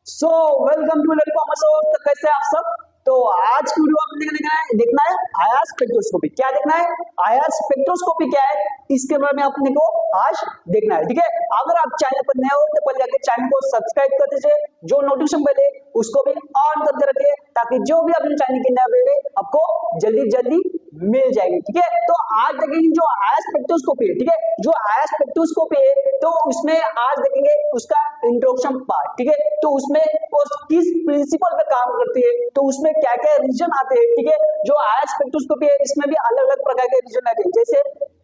So welcome to lollipop. तो कैसे हैं आप सब। तो आज की वीडियो आपको देखना है आया स्पेक्ट्रोस्कोपी। क्या देखना है? आया स्पेक्ट्रोस्कोपी क्या है, इसके बारे में अपने को आज देखना है। ठीक है, अगर आप चैनल पर नए हो तो पहले जाके चैनल को सब्सक्राइब कर दीजिए, जो नोटिफिकेशन बेल है उसको भी ऑन करके रखिए, ताकि जो भी अपने चैनल की नया वीडियो है आपको जल्दी जल्दी मिल जाएगी। ठीक है, तो आज देखेंगे जो आया स्पेक्ट्रोस्कोपी है। ठीक है, जो आया स्पेक्ट्रोस्कोपी है तो उसमें आज देखेंगे उसका इंट्रोडक्शन पार्ट। ठीक है, तो उसमें वो किस प्रिंसिपल पे काम करती है, तो उसमें क्या क्या रीजन आते हैं। ठीक है, जो आया स्पेक्ट्रोस्कोपी है इसमें भी अलग अलग प्रकार के रीजन आते हैं, जैसे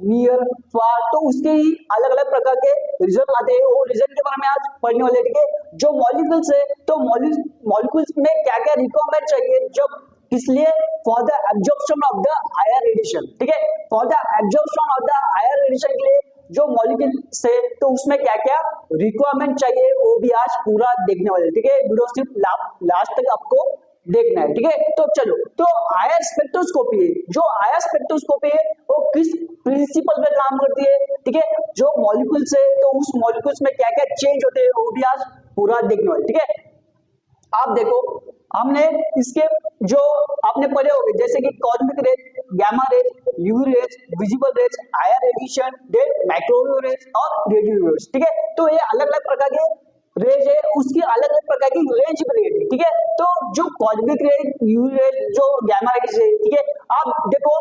नियर फार, तो उसके ही अलग अलग प्रकार के रीजन आते हैं। वो रीजन के बारे में आज पढ़ने वाले। ठीक है, जो मॉलिक्यूल्स है तो मॉलिक्यूल्स में क्या क्या रिक्वायरमेंट चाहिए, जब इसलिए for the absorption of the higher radiation. ठीक है, for the absorption of the higher radiation के लिए जो मॉलिक्यूल से तो उसमें क्या क्या रिक्वायरमेंट चाहिए वो भी आज पूरा देखने वाले। ठीक है, वीडियो सिर्फ लास्ट तक आपको देखना है। ठीक है, तो चलो, तो आया स्पेक्ट्रोस्कोपी है, जो आया स्पेक्ट्रोस्कोपी है वो किस प्रिंसिपल पे काम करती है। ठीक है, जो मॉलिक्यूल्स है तो उस मॉलिक्यूल्स में क्या क्या चेंज होते हैं वो भी आज पूरा देखने वाले। ठीक है, आप देखो, हमने इसके जो आपने पढ़े होंगे, जैसे कि cosmic rays, gamma rays, UV rays, visible rays, IR radiation, microwave rays और रेडियो रेज। ठीक है, तो ये अलग अलग प्रकार के रेज है, उसकी अलग अलग प्रकार की रेंज भी है। ठीक है, तो जो कॉस्मिक रेज, यूवी रेज, जो गामा रेज है, ठीक है, आप देखो,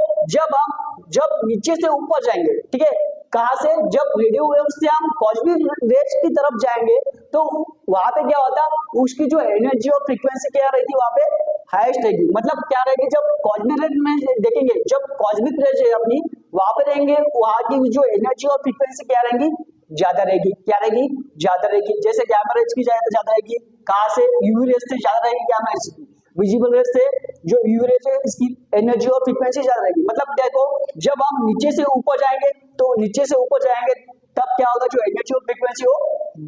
जब नीचे से ऊपर जाएंगे, ठीक है, कहां से, जब रेडियो वेव से हम कॉस्मिक रेज की तरफ जाएंगे तो वहां पे क्या होता है, उसकी जो एनर्जी और फ्रीक्वेंसी क्या रहेगी, वहां पे हाईएस्ट रहेगी। मतलब क्या रहेगी, जब कॉस्मिक रेज में देखेंगे, जब कॉस्मिक रेज है अपनी वहां पे रहेंगे, वहां की जो एनर्जी और फ्रीक्वेंसी क्या रहेगी, ज्यादा रहेगी। क्या रहेगी? ज्यादा रहेगी। जैसे गामा रेज की ज्यादा रहेगी, कहां से, यूवी रेज से ज्यादा रहेगी गामा रेज की। विजिबल रेज से जो यूवी रेज है इसकी एनर्जी और फ्रीक्वेंसी ज्यादा रहेगी। मतलब देखो, जब हम नीचे से ऊपर जाएंगे तो नीचे से ऊपर जाएंगे तब क्या होगा, जो एनर्जी और फ्रीक्वेंसी वो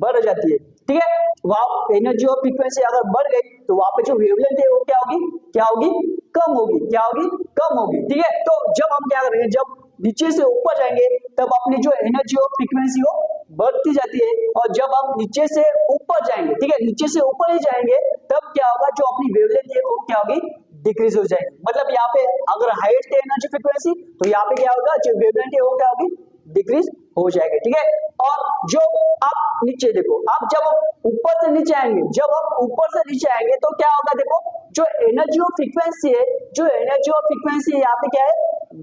बढ़ जाती है। ठीक है, वहां एनर्जी और फ्रीक्वेंसी अगर बढ़ गई तो वहां पे जो वेवलेंथ है वो क्या होगी, कम होगी। क्या होगी? कम होगी। ठीक है, तो जब हम क्या करेंगे, जब नीचे से ऊपर जाएंगे तब अपनी जो एनर्जी और फ्रीक्वेंसी हो बढ़ती जाती है, और जब हम नीचे से ऊपर जाएंगे, ठीक है, नीचे से ऊपर ही जाएंगे तब क्या होगा, जो अपनी वेवलेंथ है वो क्या होगी, डिक्रीज हो जाएगी। मतलब यहाँ पे अगर हाईएस्ट एनर्जी फ्रीक्वेंसी तो यहाँ पे क्या होगा, जो वेवलेंथ है वो क्या होगी, डिक्रीज हो जाएगी। ठीक है, और जो आप नीचे देखो, आप जब ऊपर से नीचे आएंगे, जब हम ऊपर से नीचे आएंगे तो क्या होगा, देखो, जो एनर्जी और फ्रीक्वेंसी है, जो एनर्जी और फ्रीक्वेंसी यहाँ पे क्या है,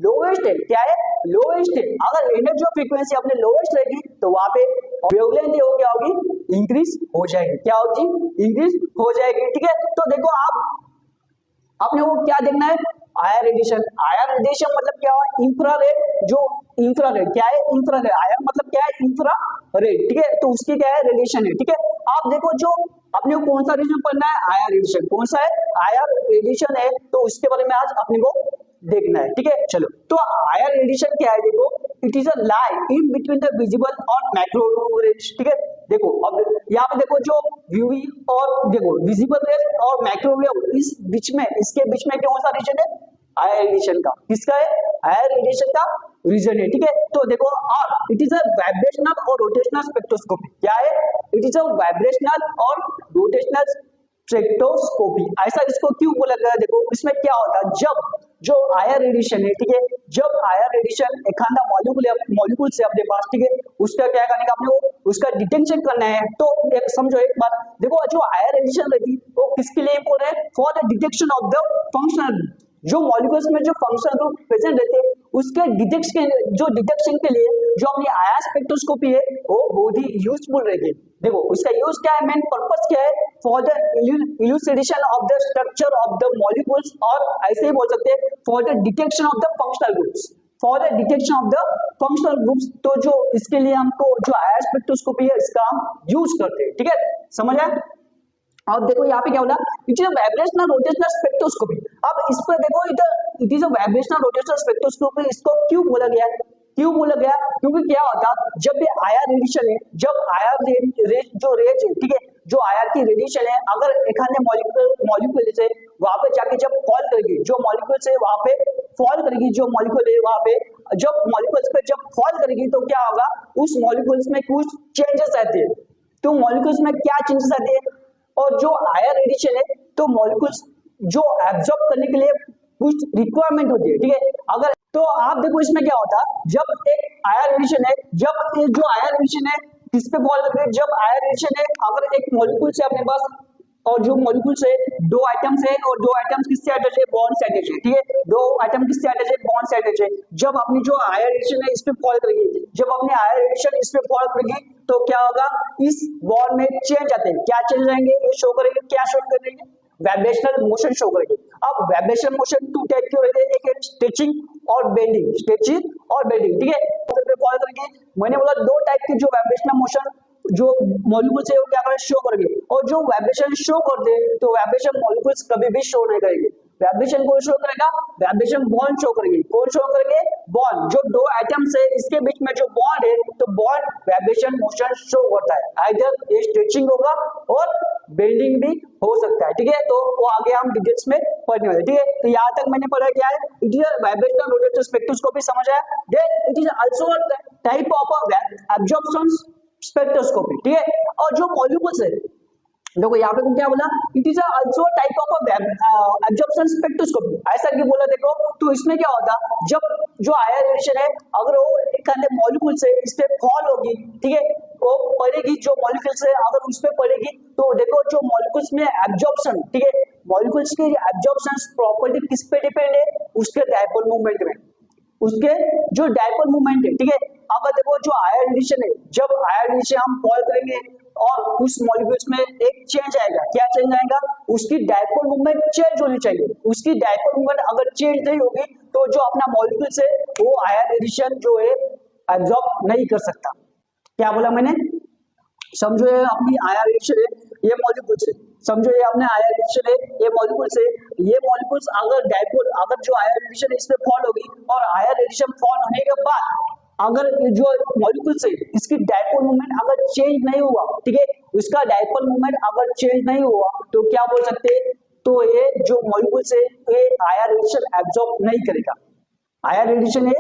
लोवेस्ट है। क्या है? लोवेस्ट है। अगर एनर्जी और फ्रीक्वेंसी अपने लोवेस्ट रहेगी तो वहां पे वेवलेंथ है वो क्या होगी, इंक्रीज हो जाएगी। क्या होगी? इंक्रीज हो जाएगी। ठीक है, तो देखो, आपने वो क्या देखना है, आयर रेडिएशन। आयर रेडिएशन मतलब क्या हुआ, इंफ्रारेड। जो इंफ्रारेड क्या है, इंफ्रारेड। आयर मतलब क्या है, इंफ्रारेड। ठीक है, तो उसकी क्या है, रेडिएशन है। ठीक है, आप देखो, जो अपने को कौन सा रेडिएशन पढ़ना है, आयर रेडिएशन। कौन सा है? आयर रेडिएशन है, तो उसके बारे में आज अपने को देखना है। ठीक है, चलो, तो आयर रेडिएशन क्या है, देखो, it is a line in between the visible और माइक्रोवेव रेज। ठीक है, देखो, अब यहाँ पे देखो, जो यूवी और देखो विजिबल रेज और माइक्रोवेव, इस बीच में, इसके बीच में कौन सा रीजन है, आयर रेडिएशन का। किसका है? आयर रेडिएशन का रीजन है। ठीक है, तो देखो, और इट इज अ वाइब्रेशनल और रोटेशनल स्पेक्ट्रोस्कोपी। क्या है? इट इज अ वाइब्रेशनल और रोटेशनल स्पेक्ट्रोस्कोपी। ऐसा इसको क्यों बोला गया, देखो, इसमें क्या होता है, जब जो आयर रेडिएशन है, ठीक है, जब आयर रेडिएशन एक खाना मॉलिक्यूल से अपने पास, ठीक है, उसका क्या करने का, अपने को उसका डिटेक्शन करना है। तो एक समझो, एक बात देखो, जो आयर रेडिएशन रहती है वो किसके लिए इंपॉर्टेंट है, for the detection of the functional. जो मॉलिक्यूल्स में जो फंक्शनल ग्रुप प्रेजेंट रहते हैं उसके डिटेक्शन के लिए जो अपनी आयर स्पेक्ट्रोस्कोपी है वो बहुत ही यूजफुल रहेगी। देखो, उसका यूज क्या है, मेन पर्पस क्या है, for the elucidation of the structure of the molecules, और ऐसे ही बोल सकते हैं for the detection of the functional groups. For the detection of the functional groups, तो जो इसके लिए हमको जो आयर स्पेक्ट्रोस्कोपी है इसका हम यूज करते हैं। ठीक है, समझ आया? अब देखो, यहाँ पे क्या बोला, it is vibrational rotational spectroscopy. अब इस पर देखो, it is a vibrational rotational spectroscopy. इसको क्यों बोला गया है? क्यों बोला गया? क्योंकि क्या होता, जब भी आयर रेडिएशन है, जब आयर जो रेज है, ठीक है, जो आयर की रेडिएशन है, अगर एक अन्य मॉलिक्यूल से वहां पे जाके जब फॉल करेगी, जो मॉलिक्यूल से वहां पे फॉल करेगी, जो मॉलिक्यूल है वहां पे जब मॉलिक्यूल्स पे जब फॉल करेगी तो क्या होगा, उस मॉलिक्यूल्स में कुछ चेंजेस आते हैं। तो मॉलिक्यूल्स में क्या चेंजेस आते हैं, और जो आयर रेडिएशन है तो मॉलिक्यूल्स जो एब्जॉर्ब करने के लिए कुछ रिक्वायरमेंट होती है, ठीक है। अगर तो आप देखो इसमें क्या होता है, जब एक आयर रेडिएशन है, जब जो आयर रेडिएशन है किस पे फॉल करते हैं, जब आयर रेडिएशन है अगर एक मॉलिक्यूल से अपने पास और जो मॉलिक्यूल से दो आइटम्स है और दो आइटम्स किससे अटैच है, बॉन्ड से अटैच है, ठीक है। दो आइटम किससे अटैच है, बॉन्ड से अटैच है। जब अपनी जो आयर रेडिएशन है इस पे फॉल करेगी, जब अपनी आयर रेडिएशन इस पे फॉल करेगी तो क्या होगा, इस बॉन्ड में चेंज आते हैं। क्या चेंज आएंगे, ये शो करेंगे, क्या शो करेंगे, वाइब्रेशनल मोशन शो करेंगे। अब वाइब्रेशनल मोशन टू टाइप के होते हैं, एक है स्ट्रेचिंग और बेंडिंग, स्ट्रेचिंग और बेंडिंग, ठीक है। फॉलो करेंगे, मैंने बोला दो टाइप के जो वाइब्रेशनल मोशन जो मॉलिक्यूल्स है वो क्या करेंगे, शो करेंगे। और जो वाइब्रेशन शो करते हैं तो वाइब्रेशन मॉलिक्यूल्स कभी भी शो नहीं करेंगे। वाइब्रेशन कौन शो करेगा, वाइब्रेशन बॉन्ड शो करेंगे। कौन शो करेंगे, बॉन्ड। जो दो एटम्स है इसके बीच में जो बॉन्ड है तो बॉन्ड वाइब्रेशन मोशन शो करता है। आइदर ये स्ट्रेचिंग होगा और बेंडिंग भी हो सकता है, ठीक है। तो वो आगे हम डिटेल्स में पढ़ने वाले, ठीक है। तो यहाँ तक मैंने पढ़ा क्या है, it is vibrational rotator spectroscopy समझ आया। Then it is also type of absorption spectroscopy, ठीक है। और जो मॉलिक्यूल्स है, देखो यहाँ पे क्या बोला, it is also type of absorption spectroscopy, ऐसा क्यों बोला देखो। तो इसमें क्या होता, जब जो आयर रेडिएशन है अगर वो एक मॉलिक्यूल से इस पे फॉल होगी, ठीक है, वो पड़ेगी, जो मॉलिक्यूल्स है अगर उस पे पड़ेगी तो देखो जो मॉलिक्यूल्स में एब्जॉर्प्शन, ठीक है, मॉलिक्यूल्स की एब्जॉर्प्शन प्रॉपर्टी किस पे डिपेंड है, उसके डायपोल मूवमेंट में, उसके जो डायपोल मूवमेंट है, ठीक है। अब देखो जो आयर रेडिएशन है, जब आयर रेडिएशन हम फॉल करेंगे और उस मॉलिक्यूल्स में एक चेंज आएगा, क्या चेंज आएगा, उसकी डायपोल मूवमेंट चेंज होनी चाहिए। उसकी डायपोल मूवमेंट अगर चेंज नहीं होगी तो जो अपना मॉलिक्यूल्स है वो आयर रेडिएशन जो है एब्जॉर्ब नहीं कर सकता। क्या बोला मैंने, समझो ये अपनी आयर रेडिएशन है, ये मॉलिक्यूल्स है, समझो ये अपने आयर रेडिएशन है, ये मॉलिक्यूल्स है, ये मॉलिक्यूल्स अगर डायपोल, अगर जो आयर रेडिएशन है इस पे फॉल होगी और आयर रेडिएशन फॉल होने के बाद अगर जो मॉलिक्यूल्स है इसकी डायपोल मूवमेंट अगर चेंज नहीं हुआ, ठीक है, उसका डायपोल मूवमेंट अगर चेंज नहीं हुआ तो क्या बोल सकते हैं, तो ये जो मॉलिक्यूल्स है ये आयर रेडिएशन एब्जॉर्ब नहीं करेगा, आयर रेडिएशन है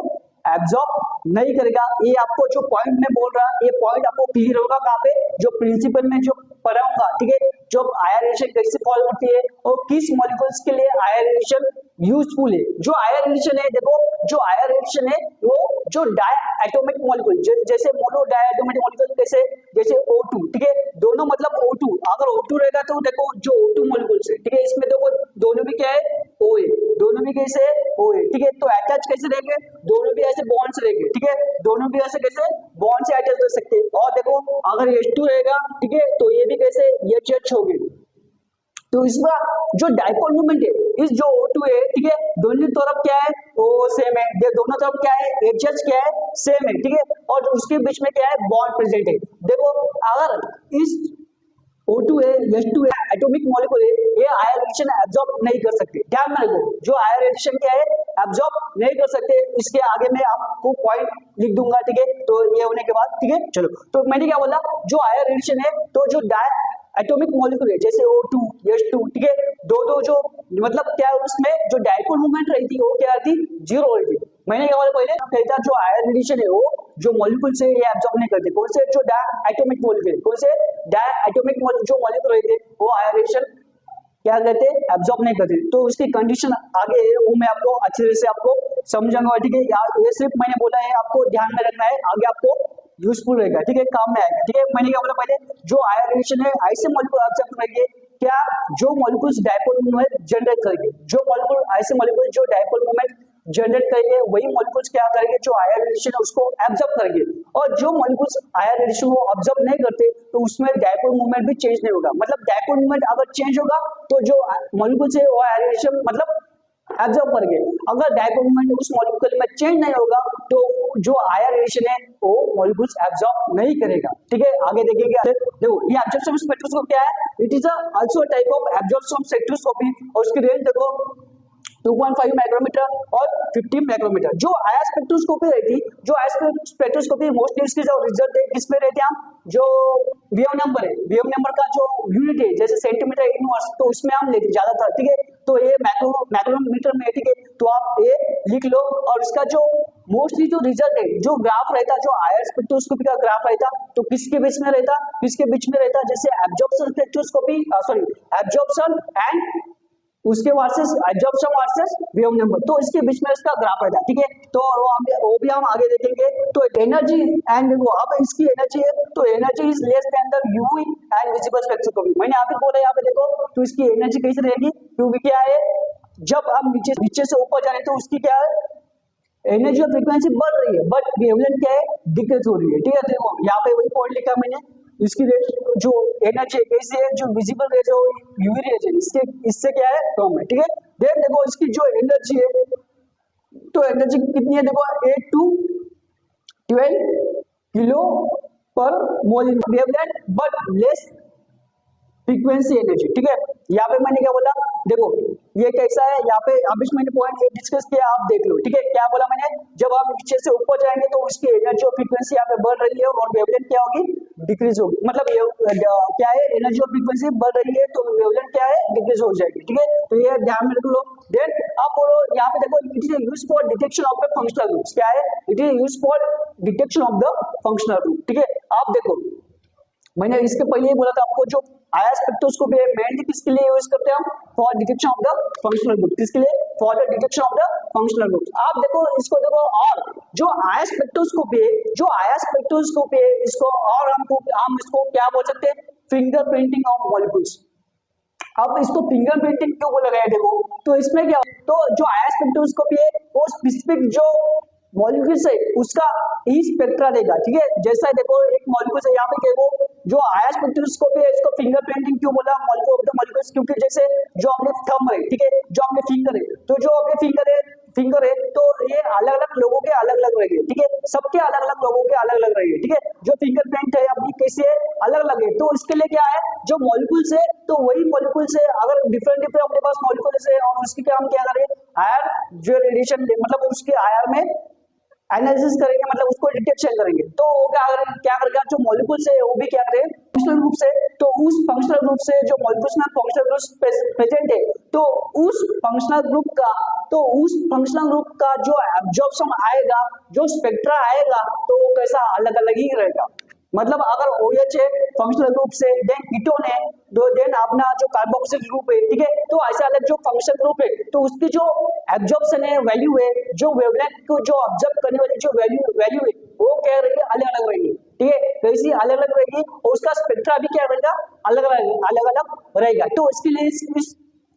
एब्जॉर्ब नहीं करेगा। ये आपको जो पॉइंट में बोल रहा है ये पॉइंट आपको क्लियर होगा कहाँ पे, जो प्रिंसिपल में जो पढ़ाऊंगा, ठीक है। जो आयर रेडिएशन कैसे फॉल होती है और किस मॉलिक्यूल्स के लिए आयर रेडिएशन यूजफुल है। जो आयर रेडिएशन है, देखो जो आयर रेडिएशन है वो जो डाई एटॉमिक मॉलिक्यूल, जैसे मोनो डाई एटॉमिक मॉलिक्यूल, कैसे, जैसे O2, ठीक है, दोनों मतलब O2, अगर O2 रहेगा तो देखो जो O2 मॉलिक्यूल्स है, ठीक है, इसमें देखो दोनों भी क्या है, OA, दोनों भी कैसे OA, ठीक है। तो अटैच कैसे रहेंगे, दोनों भी ऐसे बॉन्ड से रहेंगे, ठीक है, दोनों भी ऐसे कैसे बॉन्ड से अटैच कर सकते हैं। और देखो अगर H2 रहेगा, ठीक है, तो ये भी कैसे HH होगी। तो इसका जो डायपोल मूवमेंट है, इस जो O2 है, ठीक है, दोनों तरफ क्या है वो सेम है, दोनों तरफ क्या है HH क्या है सेम है, ठीक है, और उसके बीच में क्या है बॉन्ड प्रेजेंट है। देखो अगर इस O2 है, H2 है, एटॉमिक मॉलिक्यूल है, ये आयर रेडिएशन एब्जॉर्ब नहीं कर सकते। ध्यान में रखो, जो आयर रेडिएशन क्या है एब्जॉर्ब नहीं कर सकते। इसके आगे मैं आपको पॉइंट लिख दूंगा, ठीक है। तो ये होने के बाद, ठीक है, चलो, तो मैंने क्या बोला, जो आयर रेडिएशन है तो जो एटॉमिक मॉलिक्यूल है जैसे O2, H2, ठीक है, दो जो मतलब क्या है उसमें जो डायपोल मूवमेंट रहती है वो क्या रहती, जीरो रहती। मैंने क्या बोला पहले, कहता जो आयर रेडिएशन है वो जो मॉलिक्यूल से ये एब्जॉर्ब नहीं करते। कौन से, जो एटॉमिक मॉलिक्यूल, कौन से एटॉमिक जो मॉलिक्यूल रहते वो आयर रेडिएशन क्या कहते हैं एब्जॉर्ब नहीं करते। तो उसकी कंडीशन आगे है वो मैं आपको अच्छे तरह से आपको समझाऊंगा, ठीक है। ये सिर्फ मैंने बोला है, आपको ध्यान में रखना है, आगे आपको यूजफुल रहेगा, ठीक है, काम में आएगा, ठीक है। मैंने क्या बोला पहले, जो आयर रेडिएशन है ऐसे मॉलिक्यूल एब्जॉर्ब करेंगे क्या, जो मॉलिक्यूल्स डायपोल मूवमेंट जनरेट करेंगे, जो मॉलिक्यूल ऐसे मॉलिक्यूल जो डायपोल मूवमेंट जनरेट करेंगे वही मॉलिक्यूल्स क्या करेंगे, जो आयर रेडिएशन है उसको एब्जॉर्ब करेंगे। और जो मॉलिक्यूल्स आयर रेडिएशन को एब्जॉर्ब नहीं करते तो उसमें डायपोल मूवमेंट भी चेंज नहीं होगा। मतलब डायपोल मूवमेंट अगर चेंज होगा तो जो मॉलिक्यूल्स है वो आयर रेडिएशन मतलब एब्जॉर्ब करेंगे। अगर डायपोल मूवमेंट उस मॉलिक्यूल में चेंज नहीं होगा तो जो आयर रेडिएशन है वो मॉलिक्यूल्स एब्जॉर्ब नहीं करेगा, ठीक है। आगे देखेंगे, देखो ये एब्जॉर्प्शन स्पेक्ट्रोस्कोपी क्या है, it is also a type of absorption spectroscopy और उसकी रेंज देखो 2.5 माइक्रोमीटर और 15 माइक्रोमीटर। जो आयर स्पेक्ट्रोस्कोपी रहती, जो आयर स्पेक्ट्रोस्कोपी मोस्टली इसकी जो रिजल्ट है किसमें रहते हैं, हम जो वेव नंबर है, वेव नंबर का जो यूनिट है जैसे सेंटीमीटर इनवर्स, तो उसमें हम लेते ज्यादातर, ठीक है। तो ये माइक्रोमीटर में, ठीक है, तो आप ये लिख लो। और इसका जो मोस्टली जो रिजल्ट है, जो ग्राफ रहता, जो आईआर स्पेक्ट्रोस्कोपी का ग्राफ रहता, तो किसके बीच में रहता, किसके बीच में रहता, जैसे absorption spectroscopy, sorry absorption and उसके versus absorption versus wave number, तो इसके बीच में इसका ग्राफ रहता है, ठीक है। तो वो भी हम आगे देखेंगे। तो एनर्जी एंड वो अब इसकी एनर्जी है, तो energy is less than the UV and visible spectroscopy. मैंने यहाँ पे बोला, यहाँ पे देखो, तो इसकी एनर्जी कैसे रहेगी, क्योंकि क्या है, जब हम नीचे से ऊपर जा रहे हैं तो उसकी क्या है, एनर्जी और फ्रीक्वेंसी बढ़ रही है, बट वेवलेंथ क्या है, डिक्रीज हो रही है, ठीक है। देखो यहाँ पे वही पॉइंट लिखा मैंने, इसकी रेट जो एनर्जी कैसे है, जो विजिबल रेज है, यूवी रेज है, इससे क्या है, कम है, ठीक है। देन देखो इसकी जो एनर्जी है, तो एनर्जी कितनी है, देखो 8 to 12 kilo per mole in wavelength, but less frequency energy, ठीक है। यहाँ पे मैंने क्या बोला, देखो ये कैसा है, यहाँ पे अभी मैंने पॉइंट डिस्कस किया, आप देख लो, ठीक है। क्या बोला मैंने, जब आप नीचे से ऊपर जाएंगे तो उसकी एनर्जी और फ्रीक्वेंसी यहाँ पे बढ़ रही है और वेवलेंथ क्या होगी, डिक्रीज होगी, मतलब ये क्या है, एनर्जी और फ्रीक्वेंसी बढ़ रही है तो वेवलेंथ क्या है, डिक्रीज हो जाएगी, ठीक है। तो ये ध्यान में रख लो। देन अब बोलो, यहाँ पे देखो, it is use for detection of the functional groups, क्या है, it is use for detection of the functional group, ठीक है। आप देखो, मैंने इसके पहले ही बोला था आपको, जो आईआर स्पेक्ट्रोस्कोपी है मेनली किसके लिए यूज करते हैं हम, for detection of the functional group, किसके लिए, for the detection of the functional group. आप देखो इसको, देखो, और जो आईआर स्पेक्ट्रोस्कोपी है, जो आईआर स्पेक्ट्रोस्कोपी है, इसको और हम इसको क्या बोल सकते हैं, फिंगरप्रिंटिंग ऑफ मॉलिक्यूल्स। अब इसको फिंगरप्रिंटिंग क्यों बोला गया है, देखो, तो इसमें क्या, तो जो आईआर स्पेक्ट्रोस्कोपी है वो स्पेसिफिक जो मॉलिक्यूल्स है उसका ई स्पेक्ट्रा देगा, ठीक है। जैसा देखो एक मॉलिक्यूल है, यहाँ पे देखो जो आईआर स्पेक्ट्रोस्कोपी है इसको फिंगरप्रिंटिंग क्यों बोला, मॉलिक्यूल ऑफ द मॉलिक्यूल्स, क्योंकि जैसे जो अपने थंब है, ठीक है, जो अपने फिंगर है, तो जो अपने फिंगर है तो ये अलग अलग लोगों के अलग अलग रहेंगे, ठीक है, सबके अलग अलग लोगों के अलग अलग रहेंगे, ठीक है। जो फिंगरप्रिंट है अपनी कैसे है, अलग अलग है, तो इसके लिए क्या है, जो मॉलिक्यूल्स है, तो वही मॉलिक्यूल्स है, अगर डिफरेंट डिफरेंट अपने पास मॉलिक्यूल्स है और उसकी क्या हम क्या करें, आईआर जो रेडिएशन, मतलब उसके आईआर में एनालिसिस करेंगे, मतलब उसको डिटेक्शन करेंगे, तो वो क्या करेगा, जो मॉलिक्यूल्स है वो भी क्या करें, फंक्शनल ग्रुप से, तो उस फंक्शनल ग्रुप से जो मॉलिक्यूल्स में फंक्शनल ग्रुप प्रेजेंट है, तो उस फंक्शनल ग्रुप का जो एब्जॉर्प्शन आएगा, जो स्पेक्ट्रा आएगा, तो वो कैसा अलग अलग ही रहेगा। मतलब अगर OH है फंक्शनल ग्रुप से, देन कीटोन है, देन अपना जो कार्बोक्सिल ग्रुप है, ठीक है, तो ऐसे अलग जो फंक्शनल ग्रुप है, तो उसकी जो एब्जॉर्प्शन है, वैल्यू है, जो वेवलेंथ को जो ऑब्जर्व करने वाली जो वैल्यू है, वो क्या रहेगी, अलग अलग रहेगी, ठीक है, कैसी अलग अलग रहेगी, और उसका स्पेक्ट्रा भी क्या रहेगा, अलग अलग रहेगा। तो इसके लिए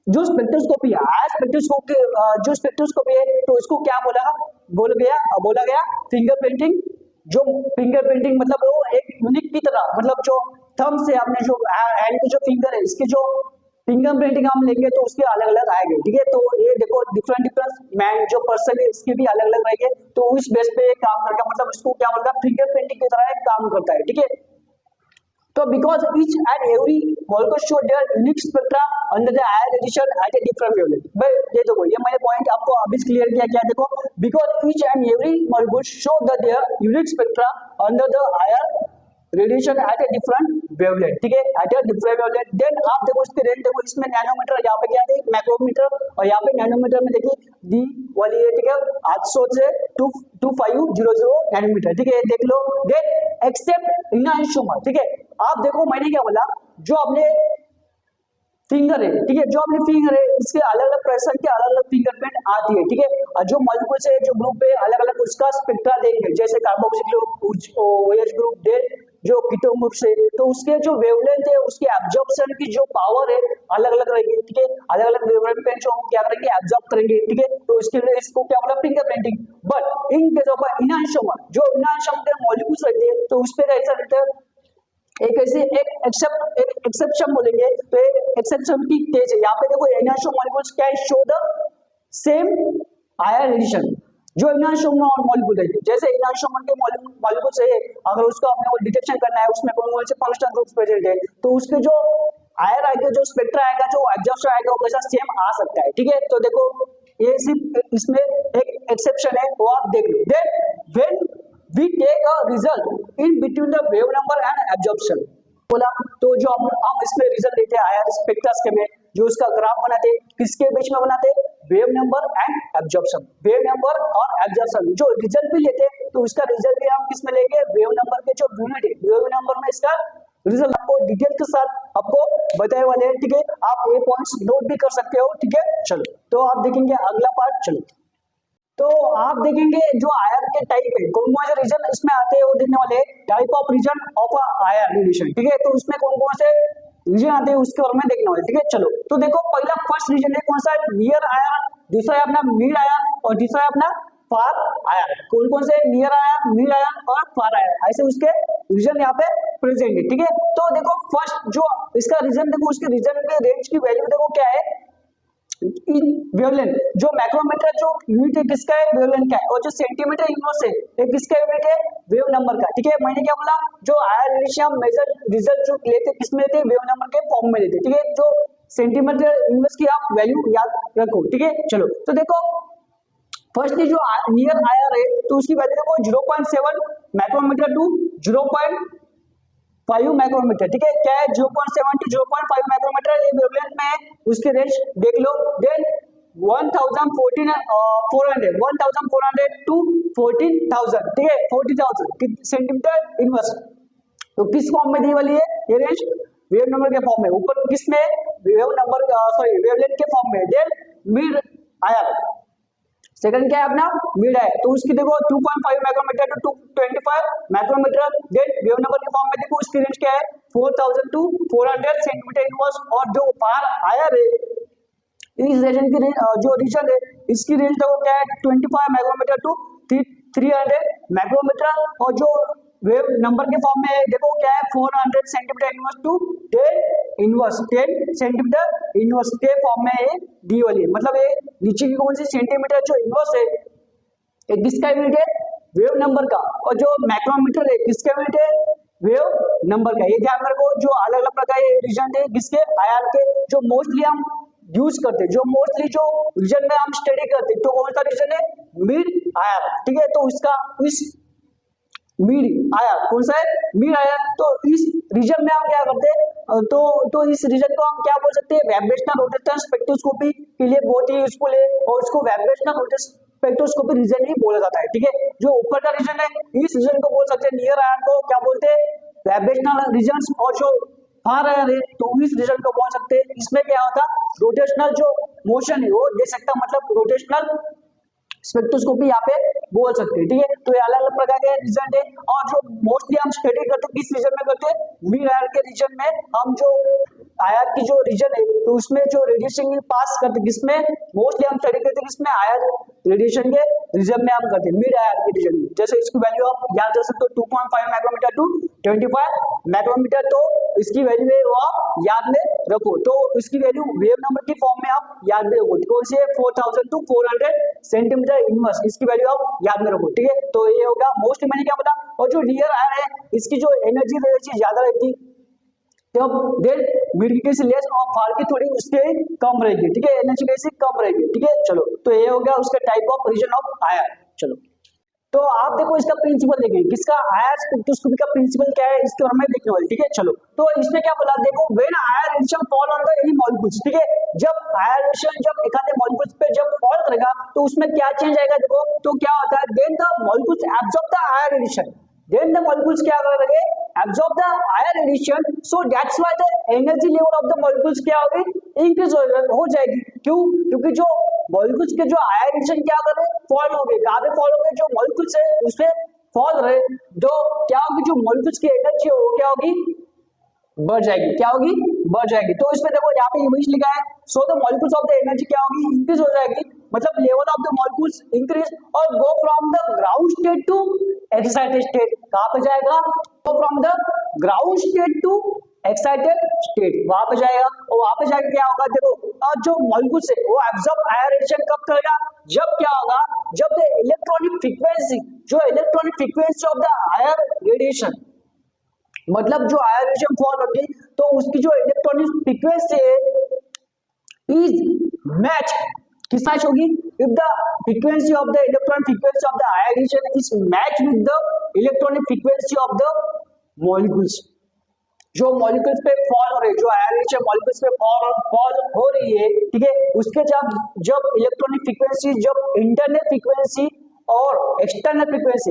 जो स्पेक्ट्रोस्कोपी है, आईआर स्पेक्ट्रोस्कोपी, जो स्पेक्ट्रोस्कोपी है, तो इसको क्या बोला गया फिंगरप्रिंटिंग। जो फिंगरप्रिंटिंग मतलब वो एक यूनिक की तरह, मतलब जो थंब से आपने जो हैंड के जो फिंगर है, इसके जो फिंगरप्रिंटिंग हम लेंगे तो उसके अलग अलग आएंगे, ठीक है। तो ये देखो डिफरेंट मैन जो पर्सन है इसके भी अलग अलग रहेंगे, तो उस बेस पे काम करता, मतलब इसको क्या बोलता है, फिंगरप्रिंटिंग की तरह काम करता है, ठीक है। तो because each and every molecule show their unique spectra under the IR radiation at a different wavelength। भाई ये देखो, ये मैंने पॉइंट आपको अभी क्लियर किया, क्या देखो, because each and every molecule show their unique spectra under the IR radiation at a different wavelength, ठीक है, at a different wavelength. Then आप देखो इसकी रेंज देखो, इसमें नैनोमीटर, यहाँ पे क्या है माइक्रोमीटर, और यहाँ पे नैनोमीटर में देखिए दी वाली है, ठीक है, 800 से 2500 नैनोमीटर, ठीक है, देख लो। देन एक्सेप्ट इनहांसोमर, ठीक है, आप देखो मैंने क्या बोला, जो अपने फिंगर है, ठीक है, जो अपने फिंगर है इसके अलग अलग प्रेशर के अलग अलग फिंगरप्रिंट आती है, ठीक है, और जो मॉलिक्यूल्स है, जो ग्रुप है, अलग अलग उसका स्पेक्ट्रा देंगे, जैसे carboxyl group, OH group, then जो कीटोन ग्रुप से, तो उसके जो वेवलेंथ है, उसके एब्जॉर्प्शन की जो पावर है अलग अलग रहेगी, ठीक है, अलग अलग वेवलेंथ पे जो हम क्या करेंगे, एब्जॉर्ब करेंगे, ठीक है, तो इसके लिए इसको क्या बोला, fingerprinting. But in case of enantiomer, जो इनहांसोमर के मॉलिक्यूल्स रहते हैं, तो उस पे ऐसा रहता है, एक ऐसे एक एक्सेप्शन बोलेंगे, तो एक एक्सेप्शन की केस है, यहाँ पे देखो enantiomer molecules can show the same IR radiation, जो इनहांसोमर मॉलिक्यूल है, जैसे इनहांसोमर के मॉलिक्यूल्स है, अगर उसका अपने को डिटेक्शन करना है, उसमें कौन से फंक्शनल ग्रुप्स प्रेजेंट है, तो उसके जो आईआर आएगा, जो स्पेक्ट्रा आएगा, जो एब्जॉर्प्शन आएगा, वो कैसा सेम आ सकता है, ठीक है। तो देखो ये सिर्फ इसमें एक एक्सेप्शन है, वो आप देख लो। Then when we take a result in between the wave number and absorption बोला, तो जो हम इसमें रिजल्ट लेते हैं आईआर स्पेक्ट्रोस्कोपी में, जो उसका ग्राफ बनाते किसके बीच में बनाते, wave number and absorption, wave number और एब्जॉर्प्शन जो रिजल्ट भी लेते हैं तो उसका रिजल्ट भी हम किस में लेंगे, वेव नंबर के जो यूनिट है वेव नंबर में इसका रिजल्ट आपको डिटेल के साथ आपको बताए वाले हैं, ठीक है। आप ये पॉइंट्स नोट भी कर सकते हो, ठीक है। चलो तो आप देखेंगे अगला पार्ट। चलो तो आप देखेंगे जो आयन के टाइप है, कौन कौन से रीजन इसमें आते हैं वो देखने वाले, type of region of ion relation, ठीक है। तो इसमें कौन कौन से रीजन आते हैं उसके बारे में देखने वाले, ठीक है। चलो तो देखो पहला फर्स्ट रीजन है कौन सा, नियर आयन, दूसरा है अपना मिड आयन और तीसरा है अपना फार आयन। कौन कौन से नियर आयन, मिड आयन और फार आयन, ऐसे उसके रीजन यहाँ पे प्रेजेंट है, ठीक है। तो देखो फर्स्ट जो इसका रीजन देखो, उसके रीजन के रेंज की वैल्यू देखो क्या है, वेवलेंथ जो माइक्रोमीटर जो यूनिट है किसका है, वेवलेंथ का है, और जो सेंटीमीटर इनवर्स है ये किसका यूनिट है, वेव नंबर का, ठीक है। मैंने क्या बोला, जो आयन रेडिएशन मेजर रिजल्ट जो लेते किसमें लेते, वेव नंबर के फॉर्म में लेते, ठीक है। जो सेंटीमीटर इनवर्स की आप वैल्यू याद रखो, ठीक है। चलो तो देखो फर्स्टली जो नियर आयर है तो उसकी वैल्यू देखो 0.7 माइक्रोमीटर टू 0.5 माइक्रोमीटर, ठीक है। क्या है 0.7 टू 0.5 माइक्रोमीटर ये वेवलेंथ में है, उसके रेंज देख लो। देन 1400 टू 14,000, ठीक है, 40,000 सेंटीमीटर इनवर्स, तो किस फॉर्म में दी वाली है ये रेंज, वेव नंबर के फॉर्म में, ऊपर किस में वेव नंबर सॉरी वेवलेंथ के फॉर्म में। देन मिड आयर सेकंड क्या है अपना मिड है, तो उसकी देखो 2.5 micrometer to 225 micrometer. Then wave number के फॉर्म में देखो उसकी रेंज क्या है 4000 टू 400 सेंटीमीटर इनवर्स। और जो फार आयर है इस रीजन की जो रीजन है इसकी रेंज देखो क्या है 25 माइक्रोमीटर टू 300 माइक्रोमीटर। और जो वेव नंबर के फॉर्म में देखो क्या है 400 centimetre inverse two 10 centimetre inverse के फॉर्म में ये दी वाली है। मतलब ये नीचे की कौन सी सेंटीमीटर जो इनवर्स है ये किसका यूनिट है, वेव नंबर का, और जो माइक्रोमीटर है किसका यूनिट है, वेव नंबर का। ये ध्यान रखो जो अलग अलग प्रकार के रीजन है किसके, आयन के, जो मोस्टली हम यूज करते हैं, जो मोस्टली जो रीजन में हम स्टडी करते हैं, तो कौन सा रीजन है, मिड आयन, ठीक है। तो इसका इस मिड आयन कौन सा है, मिड आयन। तो इस रीजन में हम क्या करते हैं, तो इस रीजन को हम क्या बोल सकते हैं, वाइब्रेशनल रोटेशन स्पेक्ट्रोस्कोपी के लिए बहुत ही यूजफुल है, और इसको वाइब्रेशनल रोटेशन स्पेक्ट्रोस्कोपी रीजन ही बोला जाता है, ठीक है। जो ऊपर का रीजन है इस रीजन को बोल सकते हैं नियर आयन को क्या बोलते हैं, वाइब्रेशनल रीजन, और जो फार आयर है तो इस रीजन को बोल सकते हैं, इसमें क्या होता है रोटेशनल जो मोशन है वो दे सकता, मतलब रोटेशनल स्पेक्ट्रोस्कोपी यहाँ पे बोल सकते हैं, ठीक है। तो ये अलग अलग प्रकार के रीजन है, और जो मोस्टली हम स्टडी करते हैं किस रीजन में करते हैं, मिड आयर के रीजन में। हम जो आयर की जो रीजन है तो उसमें जो रेडिएशन पास करते किसमें, मोस्टली हम स्टडी करते हैं किसमें, आयर रेडिएशन के रीजन में हम करते हैं, मिड आयर के रीजन में। जैसे इसकी वैल्यू आप याद कर सकते हो 2.5 माइक्रोमीटर टू 25 माइक्रोमीटर, तो इसकी वैल्यू है वो आप याद में रखो। तो इसकी वैल्यू वेव नंबर की फॉर्म में आप याद में रखो, कौन सी है 4000 टू 400 सेंटीमीटर इनवर्स, इसकी वैल्यू आप याद में रखो, ठीक है। तो ये होगा मोस्टली मैंने क्या बोला। और जो नियर आयर है इसकी जो एनर्जी रहती ज्यादा रहती, तब देन मिड की कैसे लेस और फार की थोड़ी उसके कम रहेगी, ठीक है, एनर्जी कैसे कम रहेगी, ठीक है। चलो तो ये हो गया उसका टाइप ऑफ रीजन ऑफ आयर। चलो तो आप देखो इसका प्रिंसिपल देखें, किसका आयर स्पेक्ट्रोस्कोपी का प्रिंसिपल क्या है इसके बारे में देखने वाले, ठीक है। चलो तो इसमें क्या बोला, देखो when IR radiation fall on the any molecules, ठीक है, जब आयर रेडिएशन जब एक आधे मॉलिक्यूल्स पे जब फॉल करेगा तो उसमें क्या चेंज आएगा, देखो तो क्या होता है, then the molecules absorb the IR radiation, then the molecules क्या करेंगे, absorb the IR radiation, so that's why the energy level of the molecules क्या होगी, इंक्रीज हो जाएगी। क्यों, क्योंकि जो मॉलिक्यूल्स के जो आयर रेडिएशन क्या कर रहे हैं, फॉल हो गए, कहां पे फॉल हो गए, जो मॉलिक्यूल्स है उसपे फॉल रहे, तो क्या होगी, जो मॉलिक्यूल्स की एनर्जी हो क्या होगी, बढ़ जाएगी, क्या होगी, बढ़ जाएगी। तो इसमें देखो यहाँ पे इमेज लिखा है, so the molecules of the energy क्या होगी, इंक्रीज हो जाएगी, मतलब level of the molecules increase, और go from the ground state to excited state, कहां पे जाएगा, go from the ground state to excited state, वहां पे जाएगा। और वहां पे जाके क्या होगा, देखो जो मॉलिक्यूल्स है वो एब्जॉर्ब आयर रेडिएशन कब करेगा, जब क्या होगा, जब द इलेक्ट्रॉनिक फ्रीक्वेंसी, जो electronic frequency of the IR radiation, मतलब जो आयर रेडिएशन फॉल होगी तो उसकी जो इलेक्ट्रॉनिक फ्रीक्वेंसी है इज मैच, किस मैच होगी, if the frequency of the electronic frequency of the IR radiation is match with the electronic frequency of the molecules, जो मॉलिक्यूल्स पे फॉल हो रही है, जो आयन मॉलिक्यूल्स पे फॉल हो रही है, ठीक है, उसके जब इलेक्ट्रॉनिक फ्रीक्वेंसी, जब इंटरनल फ्रीक्वेंसी और एक्सटर्नल फ्रीक्वेंसी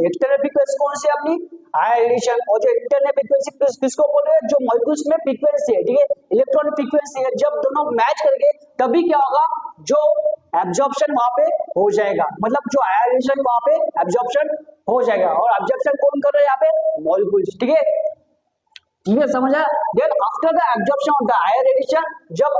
कौन सी है अपनी आयनाइजेशन, और जो इंटरनल फ्रीक्वेंसी किसको बोल रहे हैं, जो मॉलिक्यूल्स में फ्रीक्वेंसी है, ठीक है, इलेक्ट्रॉनिक फ्रीक्वेंसी है, जब दोनों मैच करेंगे तभी क्या होगा, जो एब्जॉर्प्शन वहां पे हो जाएगा, मतलब जो आयनाइजेशन वहां पे एब्जॉर्प्शन हो जाएगा, और एब्जॉर्प्शन कौन कर रहे हैं यहाँ पे, मॉलिक्यूल्स, ठीक है, क्लियर समझ आया। Then after the absorption of the IR radiation, जब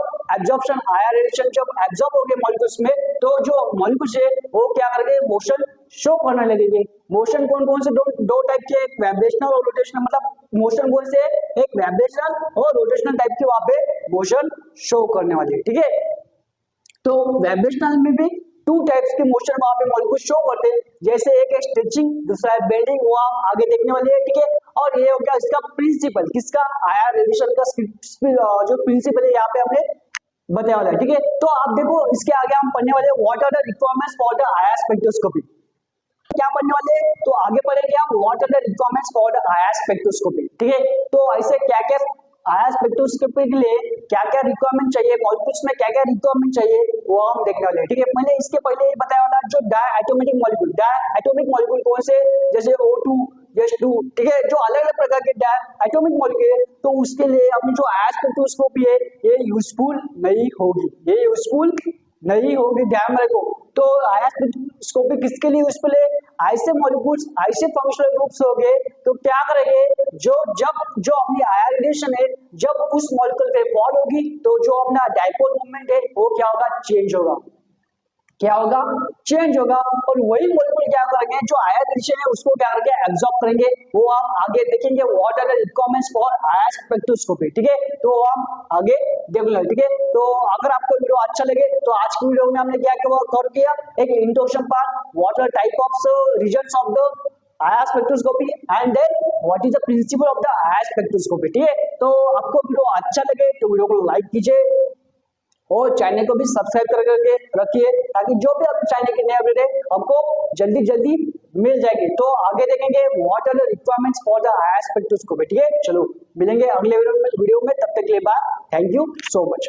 आयर रेडिएशन जब एब्जॉर्ब हो गए मॉलिक्यूल्स में, तो जो मॉलिक्यूल्स है वो क्या करेंगे, मोशन शो करने लगेंगे। मोशन कौन कौन से, दो टाइप के, एक वाइब्रेशनल और रोटेशनल, मतलब मोशन कौन से, एक वाइब्रेशनल और रोटेशनल टाइप के वहां पे मोशन शो करने वाले, ठीक है। तो वाइब्रेशनल में भी टू टाइप्स के मोशन वहां पे मॉलिक्यूल शो करते हैं, जैसे एक है स्ट्रेचिंग, दूसरा है बेंडिंग, वो हम आगे देखने वाले हैं, ठीक है। और ये हो गया इसका प्रिंसिपल, किसका, आयर रेडिएशन का जो प्रिंसिपल है यहाँ पे हमने बताया वाला है, ठीक है। तो आप देखो इसके आगे हम पढ़ने वाले what are the requirements for the IR spectroscopy, क्या पढ़ने वाले हैं, तो आगे पढ़ेंगे हम what are the requirements for the IR spectroscopy, ठीक है। तो ऐसे क्या क्या आयर स्पेक्ट्रोस्कोपी के लिए क्या क्या रिक्वायरमेंट चाहिए, मॉलिक्यूल्स में क्या क्या रिक्वायरमेंट चाहिए, वो हम देखने वाले हैं, ठीक है। मैंने इसके पहले ये बताया वाला जो डायटोमिक मॉलिक्यूल कौन से, जैसे O2 H2, ठीक है, जो अलग अलग प्रकार के डायटोमिक मॉलिक्यूल है, तो उसके लिए अपनी जो आयर स्पेक्ट्रोस्कोपी है ये यूजफुल नहीं होगी, ध्यान रखो। तो आयर स्पेक्ट्रोस्कोपी किसके लिए यूजफुल है, ऐसे मॉलिक्यूल्स, ऐसे फंक्शनल ग्रुप्स हो गए, तो क्या करेंगे, जो अपनी आयर रेडिएशन है, जब उस मॉलिक्यूल पे फॉल होगी, तो जो अपना डाइपोल मोमेंट है वो क्या होगा, चेंज होगा, और वही मॉलिक्यूल क्या करेंगे, जो आयर रेडिएशन है उसको क्या करेंगे, एब्जॉर्ब करेंगे, वो हम आगे देखेंगे what are the requirements for IR spectroscopy, ठीक है, तो हम आगे देखेंगे, ठीक है। तो अगर आपको वीडियो अच्छा लगे तो आज की वीडियो में हमने क्या कवर किया, एक introduction part, what are type of regions of the IR spectroscopy and then what is the principle of the IR spectroscopy, ठीक है। तो आपको वीडियो अच्छा लगे तो वीडियो को लाइक कीजिए और चैनल को भी सब्सक्राइब करके रखिए, ताकि जो भी आप चैनल के नए अपडेट है आपको जल्दी मिल जाएगी। तो आगे देखेंगे what are the requirements for the IR spectroscopy, ठीक है। चलो मिलेंगे अगले वीडियो में, तब तक के लिए bye, thank you so much.